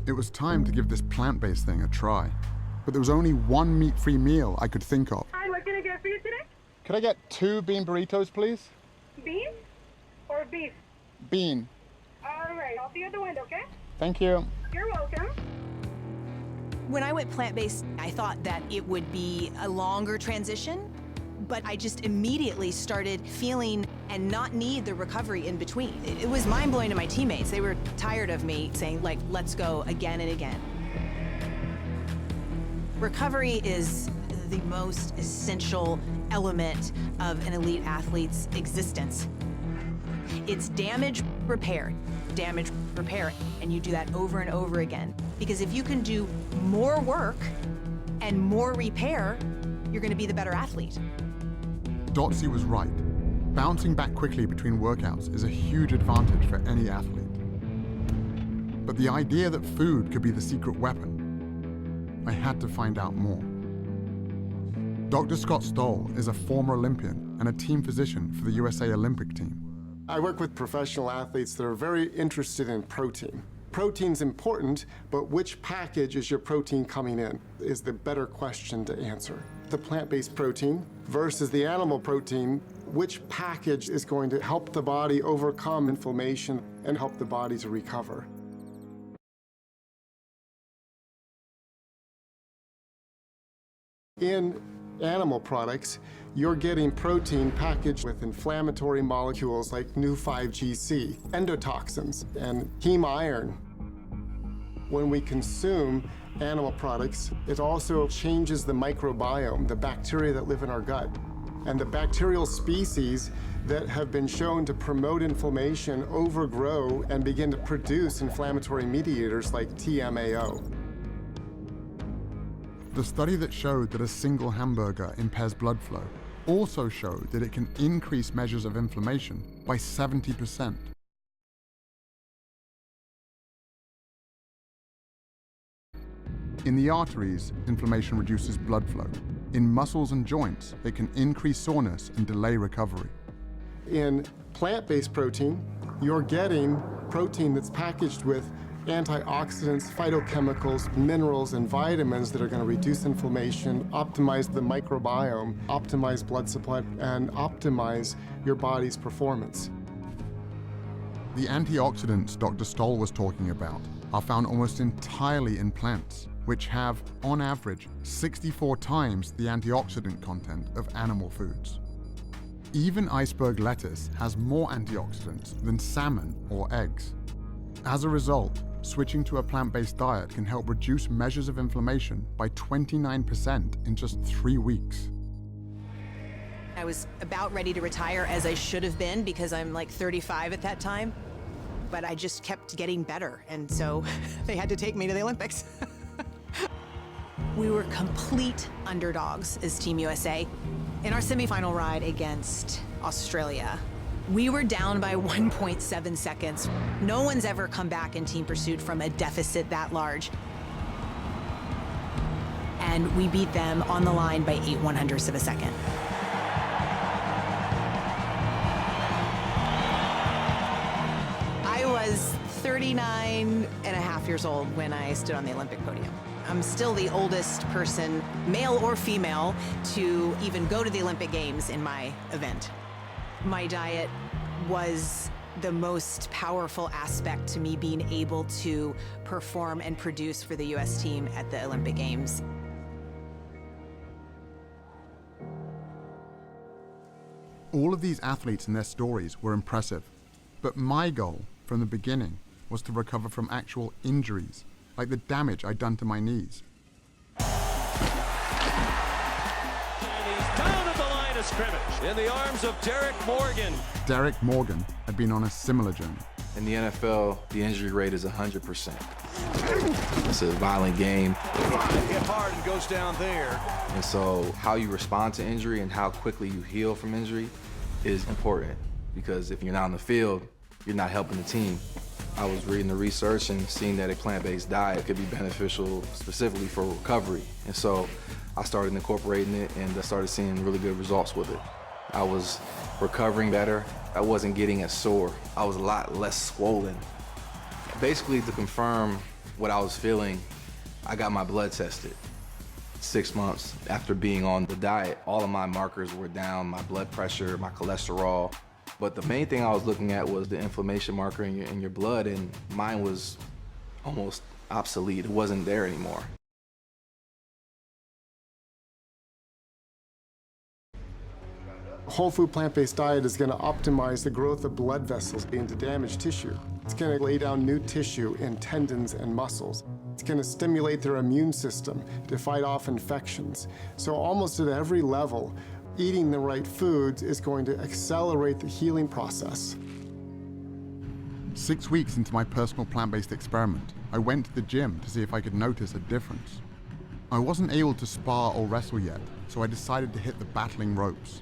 It was time to give this plant-based thing a try. But there was only one meat-free meal I could think of. Hi, what can I get for you today? Could I get 2 bean burritos, please? Bean or beef? Bean. All right, I'll see you at the window, okay? Thank you. You're welcome. When I went plant-based, I thought that it would be a longer transition, but I just immediately started feeling and not need the recovery in between. It was mind-blowing to my teammates. They were tired of me saying, like, let's go again and again. Recovery is the most essential element of an elite athlete's existence. It's damage repair, and you do that over and over again. Because if you can do more work and more repair, you're gonna be the better athlete. Dotsie was right. Bouncing back quickly between workouts is a huge advantage for any athlete. But the idea that food could be the secret weapon, I had to find out more. Dr. Scott Stoll is a former Olympian and a team physician for the USA Olympic team. I work with professional athletes that are very interested in protein. Protein's important, but which package is your protein coming in is the better question to answer. The plant-based protein versus the animal protein, which package is going to help the body overcome inflammation and help the body to recover? In animal products, you're getting protein packaged with inflammatory molecules like Nu-5GC, endotoxins, and heme iron. When we consume animal products, it also changes the microbiome, the bacteria that live in our gut. And the bacterial species that have been shown to promote inflammation overgrow and begin to produce inflammatory mediators like TMAO. The study that showed that a single hamburger impairs blood flow also showed that it can increase measures of inflammation by 70%. In the arteries, inflammation reduces blood flow. In muscles and joints, it can increase soreness and delay recovery. In plant-based protein, you're getting protein that's packaged with antioxidants, phytochemicals, minerals, and vitamins that are going to reduce inflammation, optimize the microbiome, optimize blood supply, and optimize your body's performance. The antioxidants Dr. Stoll was talking about are found almost entirely in plants, which have, on average, 64 times the antioxidant content of animal foods. Even iceberg lettuce has more antioxidants than salmon or eggs. As a result, switching to a plant-based diet can help reduce measures of inflammation by 29% in just 3 weeks. I was about ready to retire, as I should have been, because I'm like 35 at that time. But I just kept getting better, and so they had to take me to the Olympics. We were complete underdogs as Team USA. In our semifinal ride against Australia, we were down by 1.7 seconds. No one's ever come back in team pursuit from a deficit that large. And we beat them on the line by 8/100ths of a second. I was 39 and a half years old when I stood on the Olympic podium. I'm still the oldest person, male or female, to even go to the Olympic Games in my event. My diet was the most powerful aspect to me being able to perform and produce for the US team at the Olympic Games. All of these athletes and their stories were impressive, but my goal from the beginning was to recover from actual injuries, like the damage I'd done to my knees. And he's down at the line of scrimmage in the arms of Derek Morgan. Derek Morgan had been on a similar journey. In the NFL, the injury rate is 100%. It's a violent game. Hit hard and goes down there. And so how you respond to injury and how quickly you heal from injury is important, because if you're not on the field, you're not helping the team. I was reading the research and seeing that a plant-based diet could be beneficial specifically for recovery. And so I started incorporating it and I started seeing really good results with it. I was recovering better. I wasn't getting as sore. I was a lot less swollen. Basically, to confirm what I was feeling, I got my blood tested. 6 months after being on the diet, all of my markers were down, my blood pressure, my cholesterol. But the main thing I was looking at was the inflammation marker in your blood, and mine was almost obsolete. It wasn't there anymore. Whole food plant-based diet is going to optimize the growth of blood vessels into damaged tissue. It's going to lay down new tissue in tendons and muscles. It's going to stimulate their immune system to fight off infections. So almost at every level, eating the right foods is going to accelerate the healing process. 6 weeks into my personal plant-based experiment, I went to the gym to see if I could notice a difference. I wasn't able to spar or wrestle yet, so I decided to hit the battling ropes.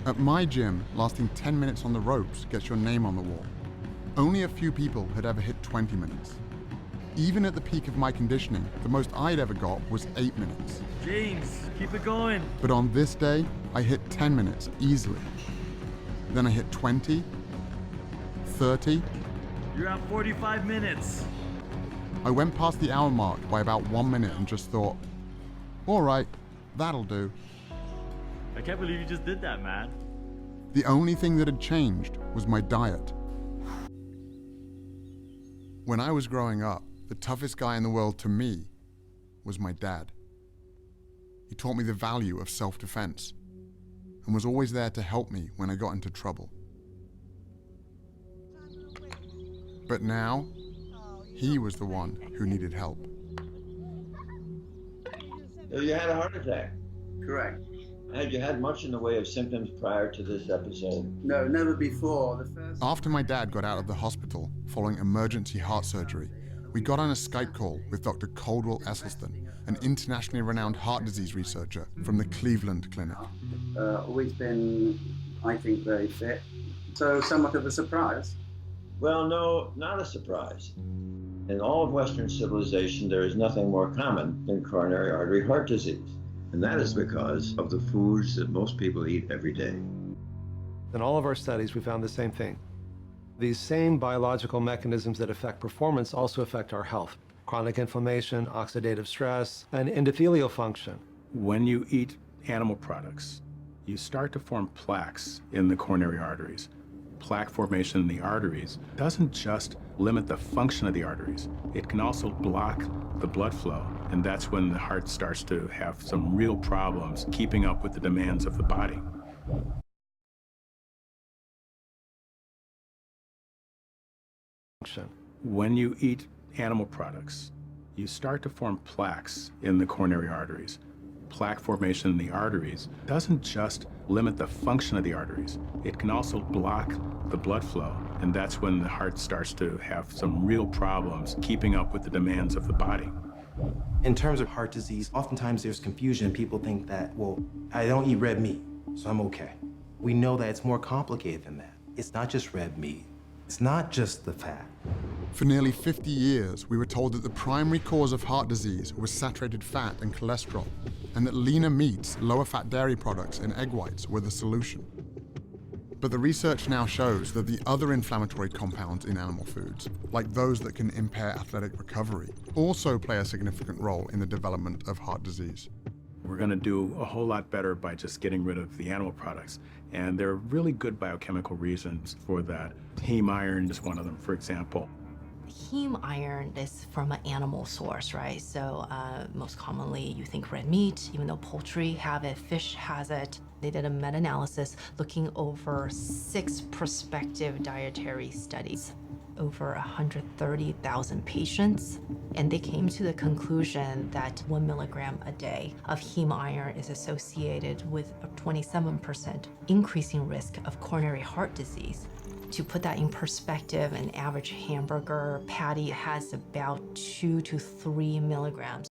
At my gym, lasting 10 minutes on the ropes gets your name on the wall. Only a few people had ever hit 20 minutes. Even at the peak of my conditioning, the most I'd ever got was 8 minutes. James, keep it going. But on this day, I hit 10 minutes easily. Then I hit 20, 30. You're at 45 minutes. I went past the hour mark by about 1 minute and just thought, all right, that'll do. I can't believe you just did that, man. The only thing that had changed was my diet. When I was growing up, the toughest guy in the world to me was my dad. He taught me the value of self-defense and was always there to help me when I got into trouble. But now, he was the one who needed help. So you had a heart attack? Correct. Had you had much in the way of symptoms prior to this episode? No, never before. After my dad got out of the hospital following emergency heart surgery, we got on a Skype call with Dr. Caldwell Esselstyn, an internationally renowned heart disease researcher from the Cleveland Clinic. Always been, I think, very fit. So somewhat of a surprise. Well, no, not a surprise. In all of Western civilization, there is nothing more common than coronary artery heart disease. And that is because of the foods that most people eat every day. In all of our studies, we found the same thing. These same biological mechanisms that affect performance also affect our health. Chronic inflammation, oxidative stress, and endothelial function. When you eat animal products, you start to form plaques in the coronary arteries. Plaque formation in the arteries doesn't just limit the function of the arteries, it can also block the blood flow, and that's when the heart starts to have some real problems keeping up with the demands of the body. When you eat animal products, you start to form plaques in the coronary arteries. Plaque formation in the arteries doesn't just limit the function of the arteries, it can also block the blood flow, and that's when the heart starts to have some real problems keeping up with the demands of the body. In terms of heart disease, oftentimes there's confusion. People think that, well, I don't eat red meat, so I'm okay. We know that it's more complicated than that. It's not just red meat. It's not just the fat. For nearly 50 years, we were told that the primary cause of heart disease was saturated fat and cholesterol, and that leaner meats, lower fat dairy products, and egg whites were the solution. But the research now shows that the other inflammatory compounds in animal foods, like those that can impair athletic recovery, also play a significant role in the development of heart disease. We're going to do a whole lot better by just getting rid of the animal products. And there are really good biochemical reasons for that. Heme iron is one of them, for example. Heme iron is from an animal source, right? So most commonly you think red meat, even though poultry have it, fish has it. They did a meta-analysis looking over 6 prospective dietary studies, over 130,000 patients, and they came to the conclusion that 1 milligram a day of heme iron is associated with a 27% increasing risk of coronary heart disease. To put that in perspective, an average hamburger patty has about 2 to 3 milligrams.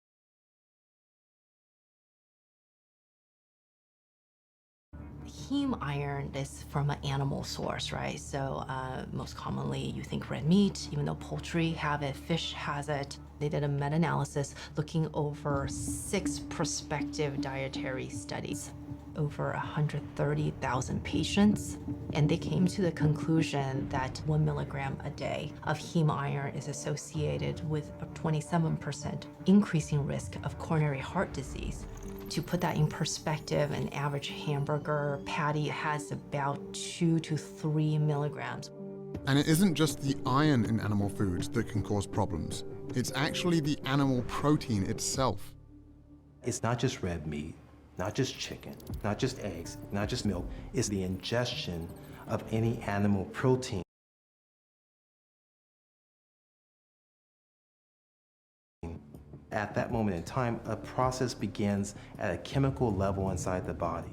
Heme iron is from an animal source, right? So most commonly you think red meat, even though poultry have it, fish has it. They did a meta-analysis looking over 6 prospective dietary studies, over 130,000 patients, and they came to the conclusion that 1 milligram a day of heme iron is associated with a 27% increasing risk of coronary heart disease. To put that in perspective, an average hamburger patty has about 2 to 3 milligrams. And it isn't just the iron in animal foods that can cause problems. It's actually the animal protein itself. It's not just red meat, not just chicken, not just eggs, not just milk. It's the ingestion of any animal protein. At that moment in time, a process begins at a chemical level inside the body.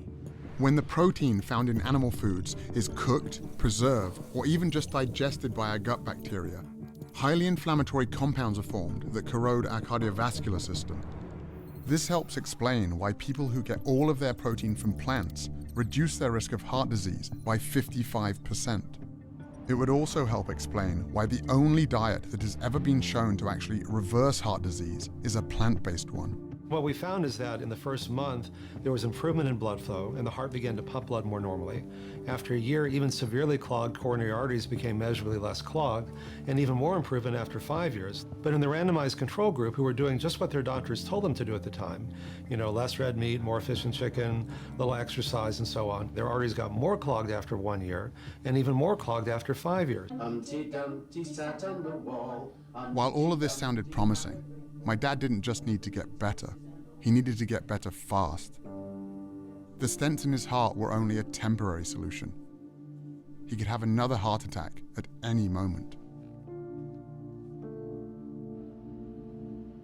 When the protein found in animal foods is cooked, preserved, or even just digested by our gut bacteria, highly inflammatory compounds are formed that corrode our cardiovascular system. This helps explain why people who get all of their protein from plants reduce their risk of heart disease by 55%. It would also help explain why the only diet that has ever been shown to actually reverse heart disease is a plant-based one. What we found is that in the first month, there was improvement in blood flow and the heart began to pump blood more normally. After a year, even severely clogged coronary arteries became measurably less clogged, and even more improvement after 5 years. But in the randomized control group, who were doing just what their doctors told them to do at the time, less red meat, more fish and chicken, little exercise and so on, their arteries got more clogged after 1 year and even more clogged after 5 years. While all of this sounded promising, my dad didn't just need to get better, he needed to get better fast. The stents in his heart were only a temporary solution. He could have another heart attack at any moment.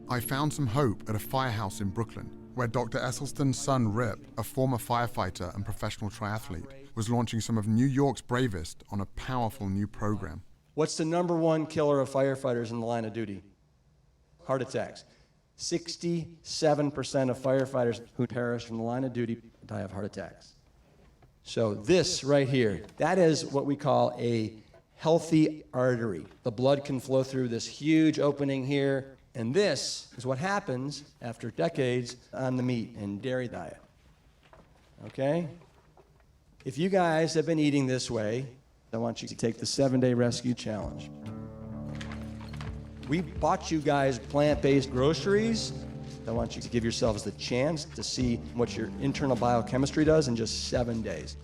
I found some hope at a firehouse in Brooklyn, where Dr. Esselstyn's son Rip, a former firefighter and professional triathlete, was launching some of New York's bravest on a powerful new program. What's the #1 killer of firefighters in the line of duty? Heart attacks. 67% of firefighters who perish from the line of duty die of heart attacks. So this right here, that is what we call a healthy artery. The blood can flow through this huge opening here, and this is what happens after decades on the meat and dairy diet. Okay? If you guys have been eating this way, I want you to take the 7-day rescue challenge. We bought you guys plant-based groceries. I want you to give yourselves the chance to see what your internal biochemistry does in just 7 days.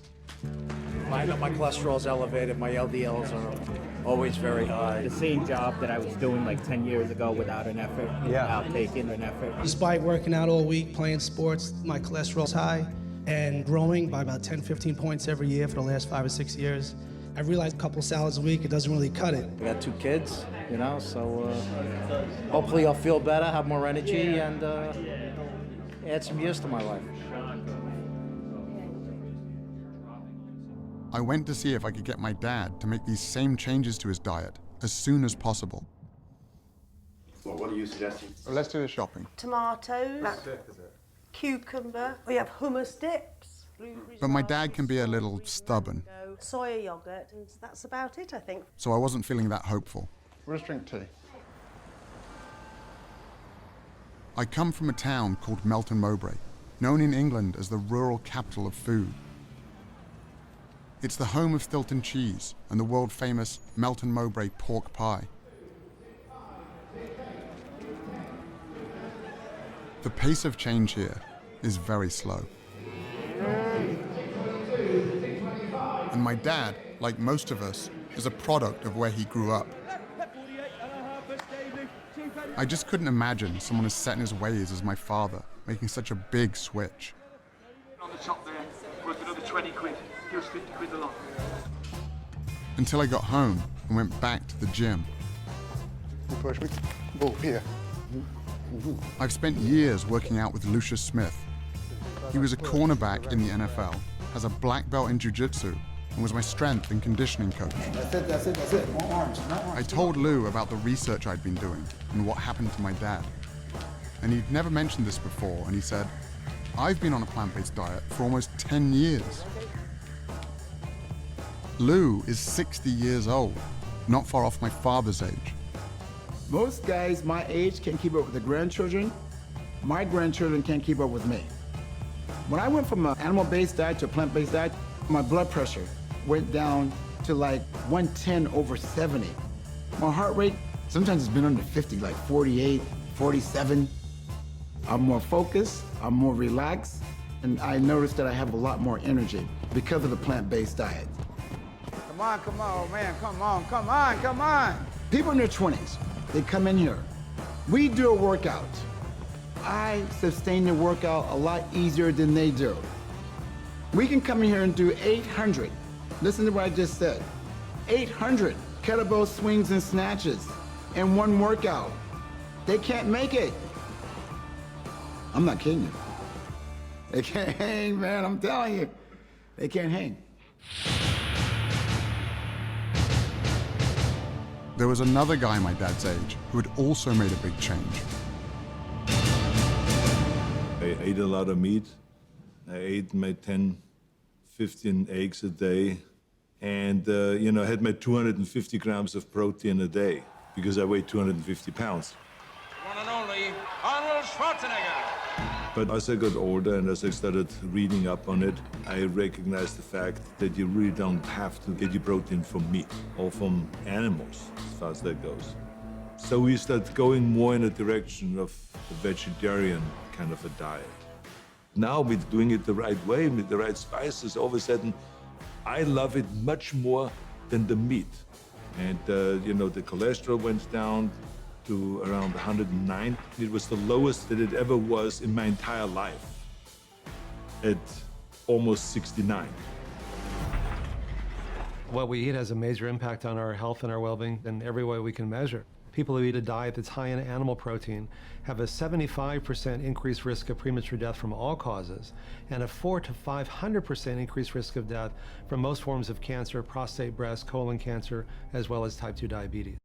I know my cholesterol's elevated, my LDLs are always very high. The same job that I was doing like 10 years ago without an effort, without taking an effort. Despite working out all week, playing sports, my cholesterol's high and growing by about 10, 15 points every year for the last 5 or 6 years. I realized a couple salads a week, it doesn't really cut it. I got 2 kids, so hopefully I'll feel better, have more energy, and add some years to my life. I went to see if I could get my dad to make these same changes to his diet as soon as possible. Well, what are you suggesting? Well, let's do the shopping. Tomatoes, cucumber, we have hummus dips. But my dad can be a little stubborn, Soya yogurt, and that's about it, I think. so I wasn't feeling that hopeful. We'll just drink tea. I come from a town called Melton Mowbray, known in England as the rural capital of food. It's the home of Stilton cheese and the world-famous Melton Mowbray pork pie. The pace of change here is very slow. And my dad, like most of us, is a product of where he grew up. I just couldn't imagine someone as set in his ways as my father making such a big switch. On the top there, worth another 20 quid. Here's 50 quid a lot. Until I got home and went back to the gym. Push me. Oh, here. I've spent years working out with Lucius Smith. He was a cornerback in the NFL, has a black belt in jiu-jitsu, and was my strength and conditioning coach. That's it. More arms, I told Lou about the research I'd been doing and what happened to my dad. And he'd never mentioned this before, and he said, I've been on a plant-based diet for almost 10 years. Lou is 60 years old, not far off my father's age. Most guys my age can keep up with the grandchildren. My grandchildren can't keep up with me. When I went from an animal-based diet to a plant-based diet, my blood pressure went down to like 110/70. My heart rate, sometimes it's been under 50, like 48, 47. I'm more focused, I'm more relaxed, and I noticed that I have a lot more energy because of the plant-based diet. Come on, man, come on. People in their 20s, they come in here. We do a workout. I sustain the workout a lot easier than they do. We can come in here and do 800. Listen to what I just said. 800 kettlebell swings and snatches in one workout. They can't make it. I'm not kidding you. They can't hang, man, I'm telling you. They can't hang. There was another guy my dad's age who had also made a big change. I ate a lot of meat. I ate my 10, 15 eggs a day. And, I had my 250 grams of protein a day because I weighed 250 pounds. One and only Arnold Schwarzenegger. But as I got older and as I started reading up on it, I recognized the fact that you really don't have to get your protein from meat or from animals, as far as that goes. So we started going more in a direction of a vegetarian kind of a diet. Now we're doing it the right way, with the right spices. All of a sudden, I love it much more than the meat. And, the cholesterol went down to around 109. It was the lowest that it ever was in my entire life, at almost 69. What we eat has a major impact on our health and our well-being in every way we can measure. People who eat a diet that's high in animal protein have a 75% increased risk of premature death from all causes, and a 400% to 500% increased risk of death from most forms of cancer, prostate, breast, colon cancer, as well as type 2 diabetes.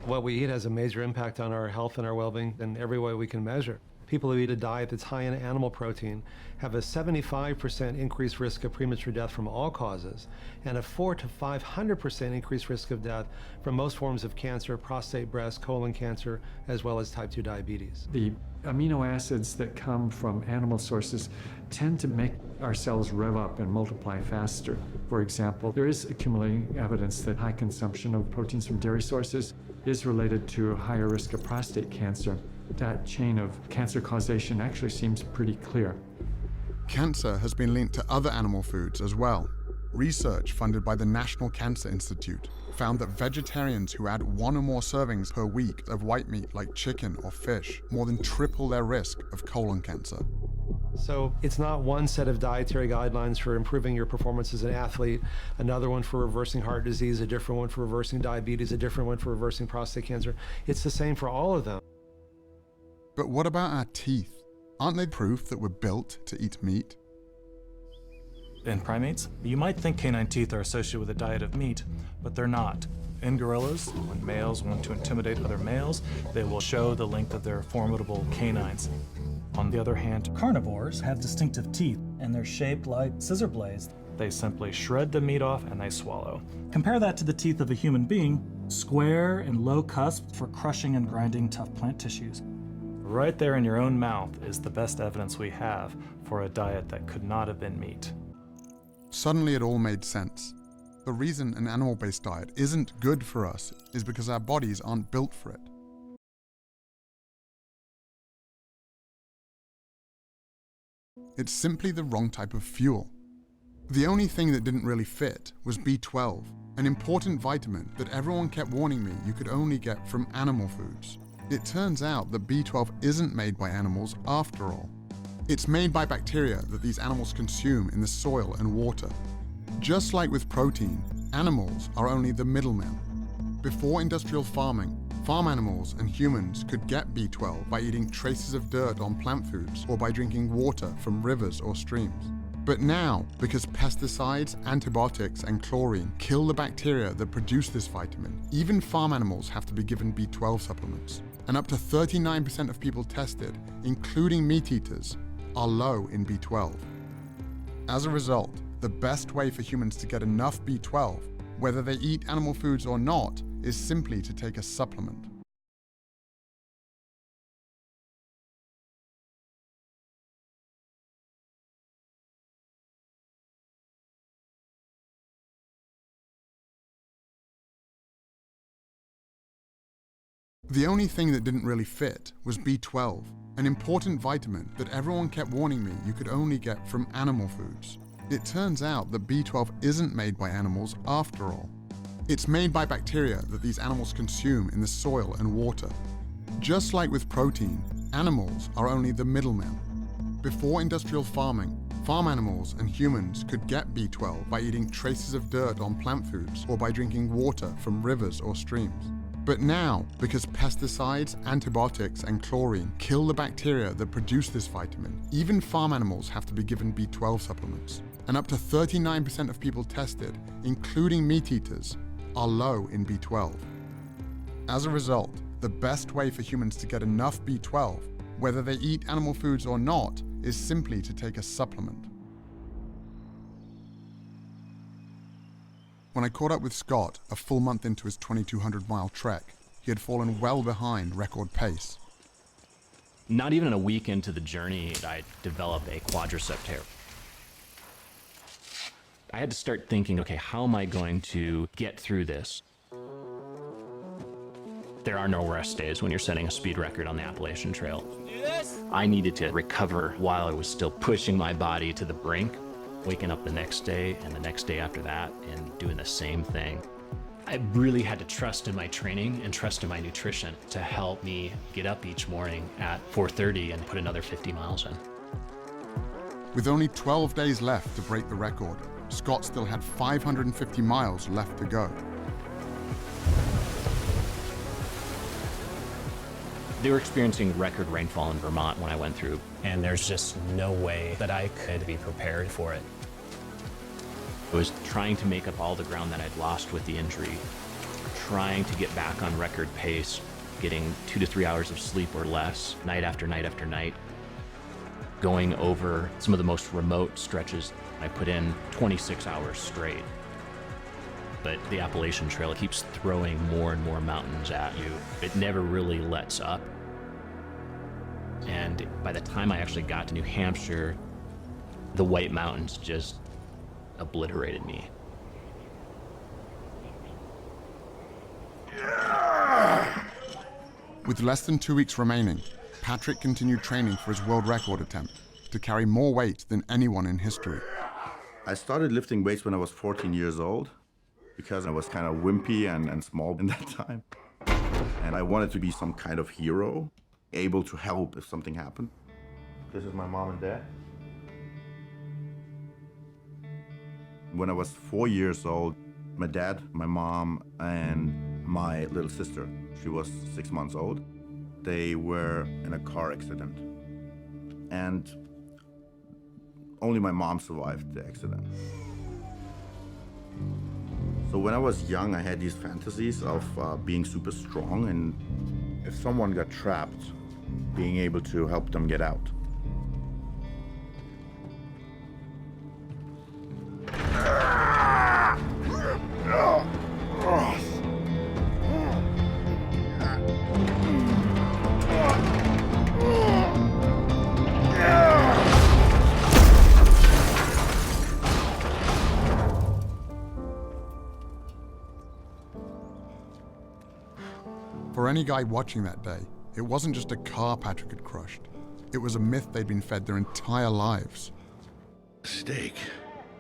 What we eat has a major impact on our health and our well-being in every way we can measure. People who eat a diet that's high in animal protein have a 75% increased risk of premature death from all causes, and a 400% to 500% increased risk of death from most forms of cancer, prostate, breast, colon cancer, as well as type 2 diabetes. The amino acids that come from animal sources tend to make our cells rev up and multiply faster. For example, there is accumulating evidence that high consumption of proteins from dairy sources is related to a higher risk of prostate cancer. That chain of cancer causation actually seems pretty clear. Cancer has been linked to other animal foods as well. Research funded by the National Cancer Institute found that vegetarians who add 1 or more servings per week of white meat like chicken or fish more than triple their risk of colon cancer. So it's not one set of dietary guidelines for improving your performance as an athlete, another one for reversing heart disease, a different one for reversing diabetes, a different one for reversing prostate cancer. It's the same for all of them. But what about our teeth? Aren't they proof that we're built to eat meat? In primates, you might think canine teeth are associated with a diet of meat, but they're not. In gorillas, when males want to intimidate other males, they will show the length of their formidable canines. On the other hand, carnivores have distinctive teeth, and they're shaped like scissor blades. They simply shred the meat off and they swallow. Compare that to the teeth of a human being, square and low cusped for crushing and grinding tough plant tissues. Right there in your own mouth is the best evidence we have for a diet that could not have been meat. Suddenly it all made sense. The reason an animal-based diet isn't good for us is because our bodies aren't built for it. It's simply the wrong type of fuel. The only thing that didn't really fit was B12, an important vitamin that everyone kept warning me you could only get from animal foods. It turns out that B12 isn't made by animals after all. It's made by bacteria that these animals consume in the soil and water. Just like with protein, animals are only the middlemen. Before industrial farming, farm animals and humans could get B12 by eating traces of dirt on plant foods or by drinking water from rivers or streams. But now, because pesticides, antibiotics, and chlorine kill the bacteria that produce this vitamin, even farm animals have to be given B12 supplements. And up to 39% of people tested, including meat eaters, are low in B12. As a result, the best way for humans to get enough B12, whether they eat animal foods or not, is simply to take a supplement. The only thing that didn't really fit was B12, an important vitamin that everyone kept warning me you could only get from animal foods. It turns out that B12 isn't made by animals after all. It's made by bacteria that these animals consume in the soil and water. Just like with protein, animals are only the middlemen. Before industrial farming, farm animals and humans could get B12 by eating traces of dirt on plant foods or by drinking water from rivers or streams. But now, because pesticides, antibiotics, and chlorine kill the bacteria that produce this vitamin, even farm animals have to be given B12 supplements. And up to 39% of people tested, including meat eaters, are low in B12. As a result, the best way for humans to get enough B12, whether they eat animal foods or not, is simply to take a supplement. When I caught up with Scott a full month into his 2,200-mile trek, he had fallen well behind record pace. Not even a week into the journey, I developed a quadricep tear. I had to start thinking, okay, how am I going to get through this? There are no rest days when you're setting a speed record on the Appalachian Trail. I needed to recover while I was still pushing my body to the brink, waking up the next day and the next day after that and doing the same thing. I really had to trust in my training and trust in my nutrition to help me get up each morning at 4:30 and put another 50 miles in. With only 12 days left to break the record, Scott still had 550 miles left to go. They were experiencing record rainfall in Vermont when I went through, and there's just no way that I could be prepared for it. I was trying to make up all the ground that I'd lost with the injury, trying to get back on record pace, getting 2 to 3 hours of sleep or less, night after night after night, going over some of the most remote stretches. I put in 26 hours straight. But the Appalachian Trail keeps throwing more and more mountains at you. It never really lets up. And by the time I actually got to New Hampshire, the White Mountains just obliterated me. With less than 2 weeks remaining, Patrick continued training for his world record attempt to carry more weight than anyone in history. I started lifting weights when I was 14 years old because I was kind of wimpy and small in that time. And I wanted to be some kind of hero, able to help if something happened. This is my mom and dad. When I was 4 years old, my dad, my mom, and my little sister, she was 6 months old, they were in a car accident. And only my mom survived the accident. So when I was young, I had these fantasies of being super strong, and if someone got trapped, being able to help them get out. For any guy watching that day, it wasn't just a car Patrick had crushed. It was a myth they'd been fed their entire lives. Steak.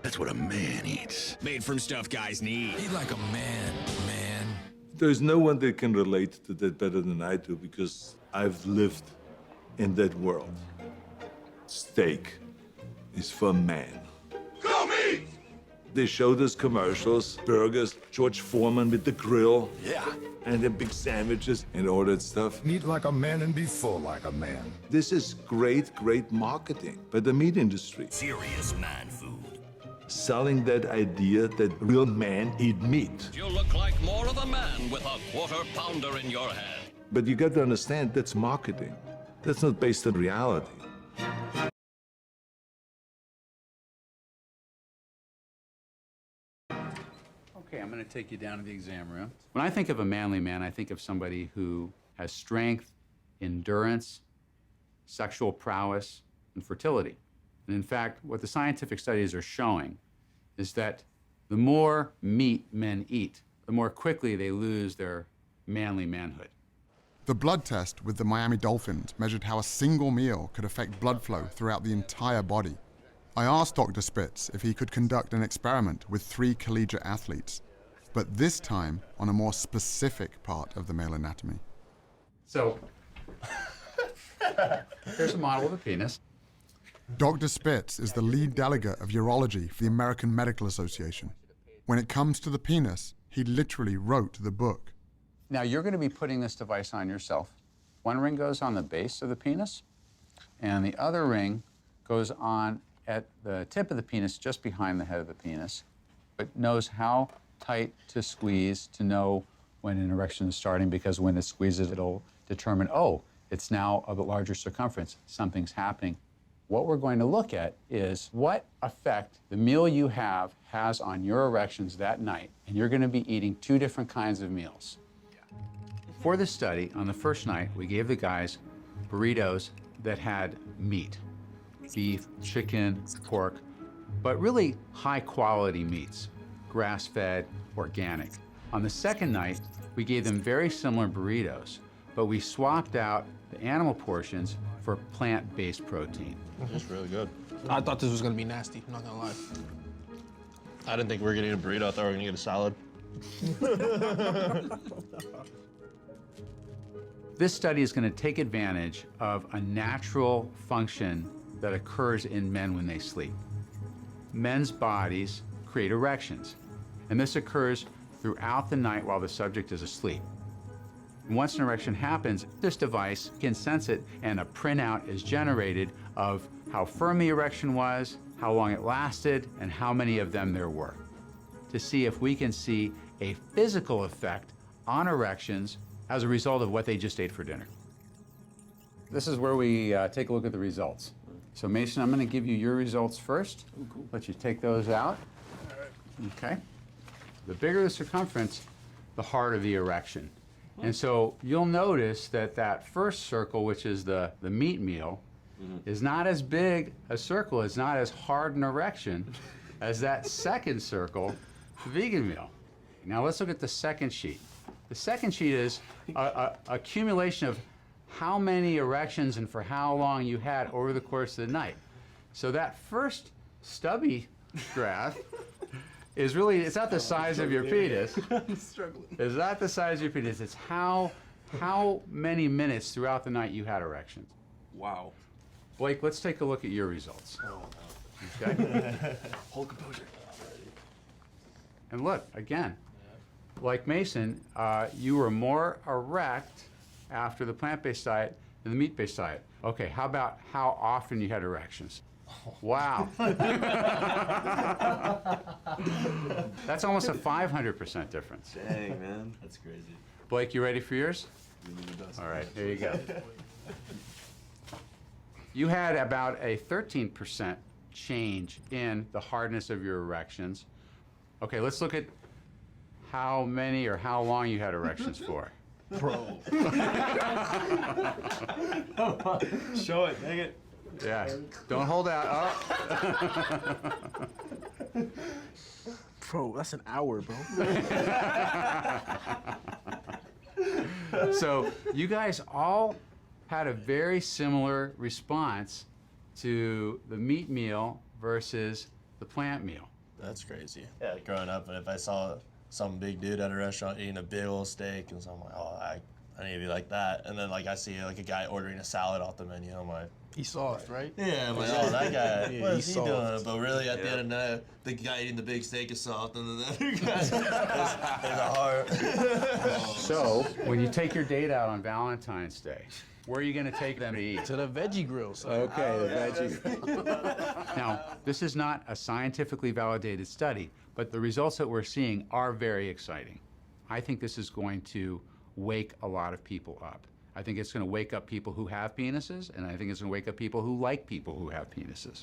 That's what a man eats. Made from stuff guys need. Eat like a man, man. There's no one that can relate to that better than I do because I've lived in that world. Steak is for man. Go meat! They showed us commercials, burgers, George Foreman with the grill. Yeah. And the big sandwiches and all that stuff. Eat like a man and be full like a man. This is great, great marketing by the meat industry. Serious man food. Selling that idea that real men eat meat. You look like more of a man with a quarter-pounder in your hand. But you got to understand, that's marketing. That's not based on reality. Okay, I'm going to take you down to the exam room. When I think of a manly man, I think of somebody who has strength, endurance, sexual prowess, and fertility. And in fact, what the scientific studies are showing is that the more meat men eat, the more quickly they lose their manly manhood. The blood test with the Miami Dolphins measured how a single meal could affect blood flow throughout the entire body. I asked Dr. Spitz if he could conduct an experiment with 3 collegiate athletes, but this time on a more specific part of the male anatomy. So, here's a model of a penis. Dr. Spitz is the lead delegate of urology for the American Medical Association. When it comes to the penis, he literally wrote the book. Now, you're going to be putting this device on yourself. One ring goes on the base of the penis, and the other ring goes on at the tip of the penis, just behind the head of the penis. It knows how tight to squeeze to know when an erection is starting, because when it squeezes, it'll determine, oh, it's now of a larger circumference, something's happening. What we're going to look at is what effect the meal you have has on your erections that night. And you're going to be eating 2 different kinds of meals. For this study, on the first night, we gave the guys burritos that had meat, beef, chicken, pork, but really high-quality meats, grass-fed, organic. On the second night, we gave them very similar burritos, but we swapped out the animal portions for plant-based protein. It's really good. I thought this was gonna be nasty, I'm not gonna lie. I didn't think we were gonna eat a burrito, I thought we were gonna get a salad. This study is going to take advantage of a natural function that occurs in men when they sleep. Men's bodies create erections, and this occurs throughout the night while the subject is asleep. Once an erection happens, this device can sense it, and a printout is generated of how firm the erection was, how long it lasted, and how many of them there were, to see if we can see a physical effect on erections as a result of what they just ate for dinner. This is where we take a look at the results. So Mason, I'm going to give you your results first. Let you take those out. Okay. The bigger the circumference, the harder the erection. And so you'll notice that that first circle, which is the meat meal, is not as big a circle, it's not as hard an erection as that second circle, the vegan meal. Now let's look at the second sheet. The second sheet is a accumulation of how many erections and for how long you had over the course of the night. So that first stubby graph is really, it's not the size of your penis. I'm struggling. It's not the size of your penis, it's how many minutes throughout the night you had erections. Wow. Blake, let's take a look at your results. Oh, no. Okay? Hold composure. And look, again, like Mason, you were more erect after the plant-based diet than the meat-based diet. Okay, how about how often you had erections? Wow. That's almost a 500% difference. Dang, man. That's crazy. Blake, you ready for yours? All right, here you go. You had about a 13% change in the hardness of your erections. Okay, let's look at how many or how long you had erections for. Bro. Show it, dang it. Yeah, don't hold out. Oh. Bro, that's an hour, bro. So you guys all had a very similar response to the meat meal versus the plant meal. That's crazy. Yeah, growing up, and if I saw some big dude at a restaurant eating a big old steak, and so I'm like, oh, I need to be like that. And then like I see like a guy ordering a salad off the menu, I'm like, he's soft, right? Yeah, I'm like, oh, that guy, Yeah, what is he's he doing? soft. But really, at the end of the night, the guy eating the big steak is soft, and then the other guy is a hard. So when you take your date out on Valentine's Day, where are you going to take them to eat? To the veggie grill. Son. Okay, the veggie. Now, this is not a scientifically validated study, but the results that we're seeing are very exciting. I think this is going to wake a lot of people up. I think it's going to wake up people who have penises, and I think it's going to wake up people who like people who have penises.